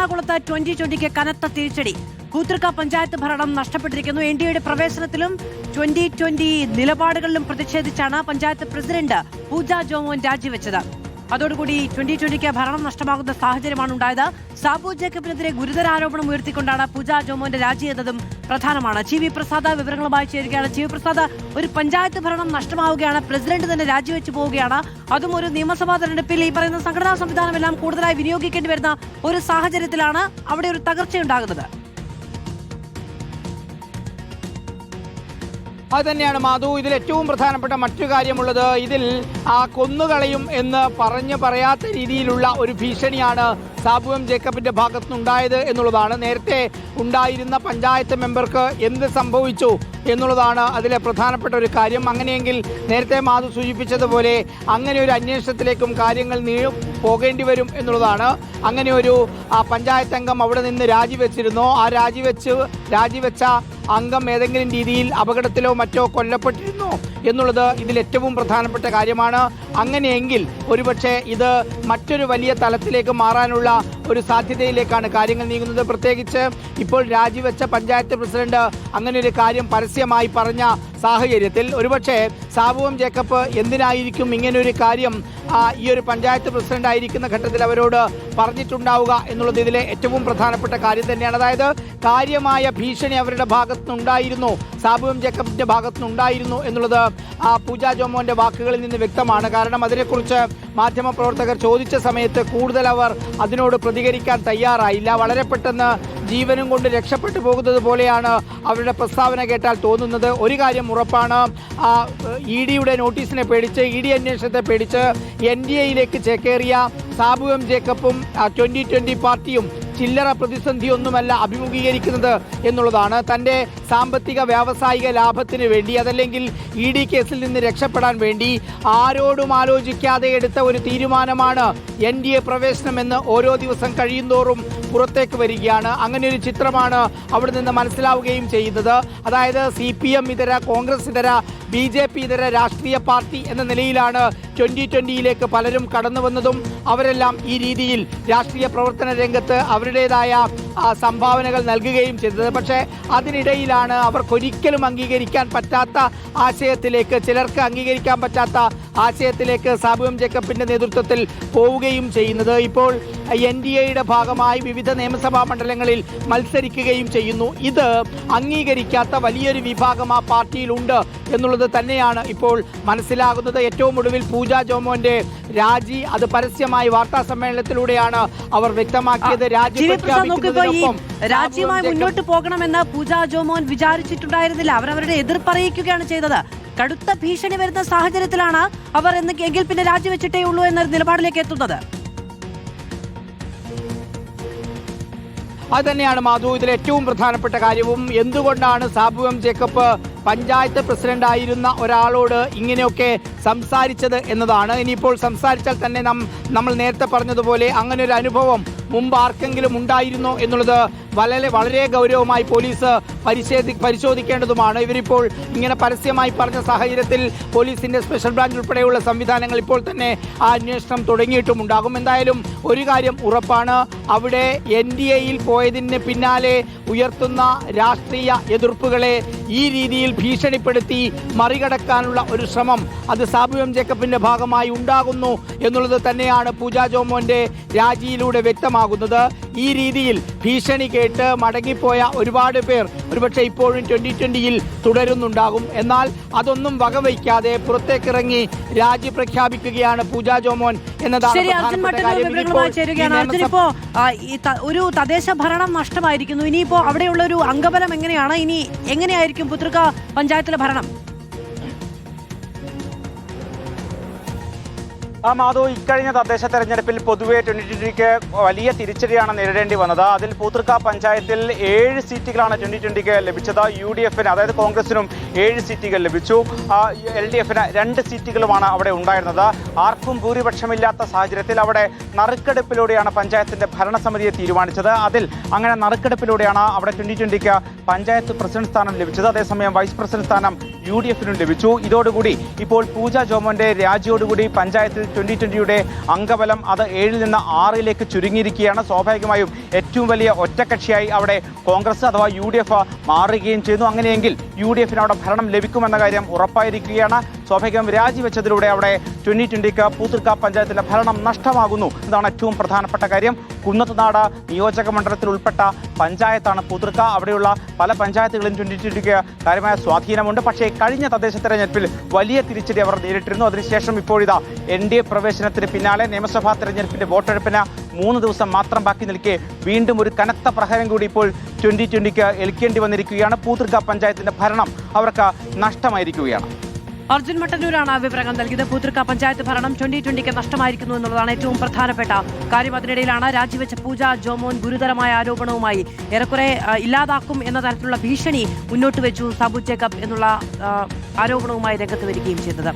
എറണാകുളത്ത് 2020 കനത്ത തിരിച്ചടി. പൂതൃക്ക പഞ്ചായത്ത് ഭരണം നഷ്ടപ്പെട്ടിരിക്കുന്നു. എൻഡിഎയുടെ പ്രവേശനത്തിലും 2020 നിലപാടുകളിലും പ്രതിഷേധിച്ചാണ് പഞ്ചായത്ത് പ്രസിഡന്റ് പൂജ ജോമോൻ രാജിവെച്ചത്. അതോടുകൂടി 2020 ഭരണം നഷ്ടമാകുന്ന സാഹചര്യമാണ് ഉണ്ടായത്. സാബു ജേക്കബിനെതിരെ ഗുരുതര ആരോപണം ഉയർത്തിക്കൊണ്ടാണ് പൂജ ജോമോന്റെ രാജി എന്നതും പ്രധാനമാണ്. ജി വി പ്രസാദ് വിവരങ്ങളുമായി ചേരുകയാണ്. ജി വി പ്രസാദ്, ഒരു പഞ്ചായത്ത് ഭരണം നഷ്ടമാവുകയാണ്, പ്രസിഡന്റ് തന്നെ രാജിവെച്ചു പോവുകയാണ്. അതും ഒരു നിയമസഭാ തെരഞ്ഞെടുപ്പിൽ ഈ പറയുന്ന സംഘടനാ സംവിധാനമെല്ലാം കൂടുതലായി വിനിയോഗിക്കേണ്ടി വരുന്ന ഒരു സാഹചര്യത്തിലാണ് അവിടെ ഒരു തകർച്ചയുണ്ടാകുന്നത്. അത് തന്നെയാണ് മാധു. ഇതിൽ ഏറ്റവും പ്രധാനപ്പെട്ട മറ്റൊരു കാര്യമുള്ളത്, ഇതിൽ കൊന്നുകളയും എന്ന് പറയാത്ത രീതിയിലുള്ള ഒരു ഭീഷണിയാണ് സാബു എം ജേക്കബിന്റെ ഭാഗത്തുനിന്നുണ്ടായത് എന്നുള്ളതാണ്. നേരത്തെ ഉണ്ടായിരുന്ന പഞ്ചായത്ത് മെമ്പർക്ക് എന്ത് സംഭവിച്ചു എന്നുള്ളതാണ് അതിലെ പ്രധാനപ്പെട്ട ഒരു കാര്യം. അങ്ങനെയെങ്കിൽ നേരത്തെ മാധു സൂചിപ്പിച്ചതുപോലെ അങ്ങനെ ഒരു അന്വേഷണത്തിലേക്കും കാര്യങ്ങൾ പോകേണ്ടി വരും എന്നുള്ളതാണ്. അങ്ങനെ ഒരു പഞ്ചായത്ത് അംഗം അവിടെ നിന്ന് രാജിവെച്ചിരുന്നോ, ആ രാജിവെച്ച അംഗം ഏതെങ്കിലും രീതിയിൽ അപകടത്തിലോ മറ്റോ കൊല്ലപ്പെട്ടിരുന്നോ എന്നുള്ളത് ഇതിൽ ഏറ്റവും പ്രധാനപ്പെട്ട കാര്യമാണ്. അങ്ങനെയെങ്കിൽ ഒരുപക്ഷെ ഇത് മറ്റൊരു വലിയ തലത്തിലേക്ക് മാറാനുള്ള ഒരു സാധ്യതയിലേക്കാണ് കാര്യങ്ങൾ നീങ്ങുന്നത്. പ്രത്യേകിച്ച് ഇപ്പോൾ രാജിവെച്ച പഞ്ചായത്ത് പ്രസിഡന്റ് അങ്ങനെ ഒരു കാര്യം പരസ്യമായി പറഞ്ഞ സാഹചര്യത്തിൽ ഒരുപക്ഷെ സാബു എം ജേക്കബ് എന്തിനായിരിക്കും ഇങ്ങനൊരു കാര്യം ഈ ഒരു പഞ്ചായത്ത് പ്രസിഡന്റ് ആയിരിക്കുന്ന ഘട്ടത്തിൽ അവരോട് പറഞ്ഞിട്ടുണ്ടാവുക എന്നുള്ളത് ഇതിലെ ഏറ്റവും പ്രധാനപ്പെട്ട കാര്യം തന്നെയാണ്. അതായത് കാര്യമായ ഭീഷണി അവരുടെ ഭാഗത്തുനിന്നുണ്ടായിരുന്നു, സാബു എം ജേക്കബിന്റെ ഭാഗത്തുനിന്നുണ്ടായിരുന്നു എന്നുള്ളത് പൂജ ജോമോന്റെ വാക്കുകളിൽ നിന്ന് വ്യക്തമാണ്. കാരണം അതിനെക്കുറിച്ച് മാധ്യമപ്രവർത്തകർ ചോദിച്ച സമയത്ത് കൂടുതൽ അവർ അതിനോട് പ്രതികരിക്കാൻ തയ്യാറായില്ല. വളരെ പെട്ടെന്ന് ജീവനും കൊണ്ട് രക്ഷപ്പെട്ടു പോകുന്നത് പോലെയാണ് അവരുടെ പ്രസ്താവന കേട്ടാൽ തോന്നുന്നത്. ഒരു കാര്യം ഉറപ്പാണ്, ഇ ഡിയുടെ നോട്ടീസിനെ പേടിച്ച്, ഇ ഡി അന്വേഷണത്തെ പേടിച്ച് NDAയിലേക്ക് ചേക്കേറിയ സാബു എം ജേക്കബും 2020 പാർട്ടിയും ചില്ലറ പ്രതിസന്ധിയൊന്നുമല്ല അഭിമുഖീകരിക്കുന്നത് എന്നുള്ളതാണ്. തൻ്റെ സാമ്പത്തിക വ്യാവസായിക ലാഭത്തിന് വേണ്ടി, അതല്ലെങ്കിൽ ഇ ഡി കേസിൽ നിന്ന് രക്ഷപ്പെടാൻ വേണ്ടി ആരോടും ആലോചിക്കാതെ എടുത്ത ഒരു തീരുമാനമാണ് NDA പ്രവേശനമെന്ന് ഓരോ ദിവസം കഴിയുന്തോറും പുറത്തേക്ക് വരികയാണ്. അങ്ങനെ ഒരു ചിത്രമാണ് അവിടെ നിന്ന് മനസ്സിലാവുകയും ചെയ്യുന്നത്. അതായത് CPM ഇതര, കോൺഗ്രസ് ഇതര, BJP ഇതര രാഷ്ട്രീയ പാർട്ടി എന്ന നിലയിലാണ് 2020യിലേക്ക് പലരും കടന്നു വന്നതും അവരെല്ലാം ഈ രീതിയിൽ രാഷ്ട്രീയ പ്രവർത്തന രംഗത്ത് അവരുടേതായ സംഭാവനകൾ നൽകുകയും ചെയ്തത്. പക്ഷേ അതിനിടയിലാണ് അവർക്കൊരിക്കലും അംഗീകരിക്കാൻ പറ്റാത്ത ആശയത്തിലേക്ക്, ചിലർക്ക് അംഗീകരിക്കാൻ പറ്റാത്ത ആശയത്തിലേക്ക് സാബു എം ജേക്കബിന്റെ നേതൃത്വത്തിൽ പോവുകയും ചെയ്യുന്നത്. ഇപ്പോൾ NDAയുടെ ഭാഗമായി വിവിധ നിയമസഭാ മണ്ഡലങ്ങളിൽ മത്സരിക്കുകയും ചെയ്യുന്നു. ഇത് അംഗീകരിക്കാത്ത വലിയൊരു വിഭാഗം ആ പാർട്ടിയിലുണ്ട് എന്നുള്ളത് തന്നെയാണ് ഇപ്പോൾ മനസ്സിലാകുന്നത്. ഏറ്റവും ഒടുവിൽ പൂജ ജോമോന്റെ രാജി അത് പരസ്യമായി വാർത്താ സമ്മേളനത്തിലൂടെയാണ് അവർ വ്യക്തമാക്കിയത്. രാജ്യമായി മുന്നോട്ട് പോകണമെന്ന് പൂജ ജോമോൻ വിചാരിച്ചിട്ടുണ്ടായിരുന്നില്ല. അവരവരുടെ എതിർപ്പറിയിക്കുകയാണ് ചെയ്തത്. കടുത്ത ഭീഷണി വരുന്ന സാഹചര്യത്തിലാണ് അവർ എങ്കിൽ പിന്നെ രാജിവെച്ചിട്ടേ ഉള്ളൂ എന്നൊരു നിലപാടിലേക്ക് എത്തുന്നത്. അത് തന്നെയാണ് മാധു ഇതിൽ ഏറ്റവും പ്രധാനപ്പെട്ട കാര്യവും. എന്തുകൊണ്ടാണ് Sabu M Jacob panchayat president ആയിരുന്ന ഒരാളോട് ഇങ്ങനെയൊക്കെ സംസാരിച്ചത് എന്നതാണ്. ഇനിയിപ്പോൾ സംസാരിച്ചാൽ തന്നെ നമ്മൾ നേരത്തെ പറഞ്ഞതുപോലെ അങ്ങനെ ഒരു അനുഭവം മുമ്പ് ആർക്കെങ്കിലും ഉണ്ടായിരുന്നോ എന്നുള്ളത് വളരെ ഗൗരവമായി പോലീസ് പരിശോധിക്കേണ്ടതുമാണ്. ഇവരിപ്പോൾ ഇങ്ങനെ പരസ്യമായി പറഞ്ഞ സാഹചര്യത്തിൽ പോലീസിന്റെ സ്പെഷ്യൽ ബ്രാഞ്ച് ഉൾപ്പെടെയുള്ള സംവിധാനങ്ങൾ ഇപ്പോൾ തന്നെ ആ അന്വേഷണം തുടങ്ങിയിട്ടുമുണ്ടാകും. എന്തായാലും ഒരു കാര്യം ഉറപ്പാണ്, അവിടെ NDAയിൽ പോയതിന് പിന്നാലെ ഉയർത്തുന്ന രാഷ്ട്രീയ എതിർപ്പുകളെ ഈ രീതിയിൽ ഭീഷണിപ്പെടുത്തി മറികടക്കാനുള്ള ഒരു ശ്രമം അത് സാബു എം ജേക്കബിന്റെ ഭാഗമായി ഉണ്ടാകുന്നു എന്നുള്ളത് തന്നെയാണ് പൂജ ജോമോന്റെ രാജിയിലൂടെ വ്യക്തമാകുന്നത്. ഈ രീതിയിൽ ഭീഷണി കേട്ട് മടങ്ങിപ്പോയ ഒരുപാട് പേർ ഒരുപക്ഷെ ഇപ്പോഴും 2020യിൽ തുടരുന്നുണ്ടാകും. എന്നാൽ അതൊന്നും വകവയ്ക്കാതെ പുറത്തേക്കിറങ്ങി രാജി പ്രഖ്യാപിക്കുകയാണ് പൂജ ജോമോൻ എന്നതാണ്. ഇപ്പോ ഒരു തദ്ദേശ ഭരണം നഷ്ടമായിരിക്കുന്നു. ഇനിയിപ്പോ അവിടെയുള്ള ഒരു അംഗബലം എങ്ങനെയാണ്? ഇനി എങ്ങനെയായിരിക്കും പൂതൃക്ക പഞ്ചായത്തിലെ ഭരണം? മാധു, ഇക്കഴിഞ്ഞ തദ്ദേശ തെരഞ്ഞെടുപ്പിൽ പൊതുവെ 2020ക്ക് വലിയ തിരിച്ചടിയാണ് നേരിടേണ്ടി വന്നത്. അതിൽ പൂതൃക്ക പഞ്ചായത്തിൽ 7 സീറ്റുകളാണ് 2020ക്ക് ലഭിച്ചത്. UDFന്, അതായത് കോൺഗ്രസിനും 7 സീറ്റുകൾ ലഭിച്ചു. LDFന് 2 സീറ്റുകളുമാണ് അവിടെ ഉണ്ടായിരുന്നത്. ആർക്കും ഭൂരിപക്ഷമില്ലാത്ത സാഹചര്യത്തിൽ അവിടെ നറുക്കെടുപ്പിലൂടെയാണ് പഞ്ചായത്തിന്റെ ഭരണസമിതിയെ തീരുമാനിച്ചത്. അതിൽ അങ്ങനെ നറുക്കെടുപ്പിലൂടെയാണ് അവിടെ 2020ക്ക് പഞ്ചായത്ത് പ്രസിഡന്റ് സ്ഥാനം ലഭിച്ചത്. അതേസമയം വൈസ് പ്രസിഡന്റ് സ്ഥാനം UDF-നും ലഭിച്ചു. ഇതോടുകൂടി ഇപ്പോൾ പൂജ ജോമോന്റെ രാജിയോടുകൂടി പഞ്ചായത്തിൽ 2020-യുടെ അംഗബലം അത് 7-ൽ നിന്ന് 6-ലേക്ക് ചുരുങ്ങിയിരിക്കുകയാണ്. സ്വാഭാവികമായും ഏറ്റവും വലിയ ഒറ്റക്കക്ഷിയായി അവിടെ കോൺഗ്രസ് അഥവാ UDF മാറുകയും ചെയ്യുന്നു. അങ്ങനെയെങ്കിൽ UDF-ന് അവിടെ ഭരണം ലഭിക്കുമെന്ന കാര്യം ഉറപ്പായിരിക്കുകയാണ്. സ്വാഭാവികം രാജിവെച്ചതിലൂടെ അവിടെ 2020-ക്ക് പൂതൃക്ക പഞ്ചായത്തിലെ ഭരണം നഷ്ടമാകുന്നു. ഇതാണ് ഏറ്റവും പ്രധാനപ്പെട്ട കാര്യം. കുന്നത്തുനാട് നിയോജക മണ്ഡലത്തിൽ ഉൾപ്പെട്ട പഞ്ചായത്താണ് പൂതൃക്ക. അവിടെയുള്ള പല പഞ്ചായത്തുകളും 2020-ക്ക് കാര്യമായ സ്വാധീനമുണ്ട്. പക്ഷേ കഴിഞ്ഞ തദ്ദേശ തെരഞ്ഞെടുപ്പിൽ വലിയ തിരിച്ചടി അവർ നേരിട്ടിരുന്നു. അതിനുശേഷം ഇപ്പോഴിതാ NDA പ്രവേശനത്തിന് പിന്നാലെ നിയമസഭാ തെരഞ്ഞെടുപ്പിന്റെ വോട്ടെടുപ്പിന് 3 ദിവസം മാത്രം ബാക്കി നിൽക്കെ വീണ്ടും ഒരു കനത്ത പ്രഹരം കൂടി ഇപ്പോൾ 2020-ക്ക് ഏൽക്കേണ്ടി വന്നിരിക്കുകയാണ്. പൂതൃക്ക പഞ്ചായത്തിന്റെ ഭരണം അവർക്ക് നഷ്ടമായിരിക്കുകയാണ്. അർജുൻ മട്ടന്നൂരാണ് വിവരങ്ങൾ നൽകിയത്. പൂതൃക്ക പഞ്ചായത്ത് ഭരണം 2020-ക്ക് നഷ്ടമായിരിക്കുന്നു എന്നുള്ളതാണ് ഏറ്റവും പ്രധാനപ്പെട്ട കാര്യം. അതിനിടയിലാണ് രാജിവെച്ച പൂജ ജോമോൻ ഗുരുതരമായ ആരോപണവുമായി ഏറെക്കുറെ ഇല്ലാതാക്കും എന്ന തരത്തിലുള്ള ഭീഷണി മുന്നോട്ട് വെച്ചു സാബു ജേക്കബ് എന്നുള്ള ആരോപണവുമായി രംഗത്ത് വരികയും ചെയ്തത്.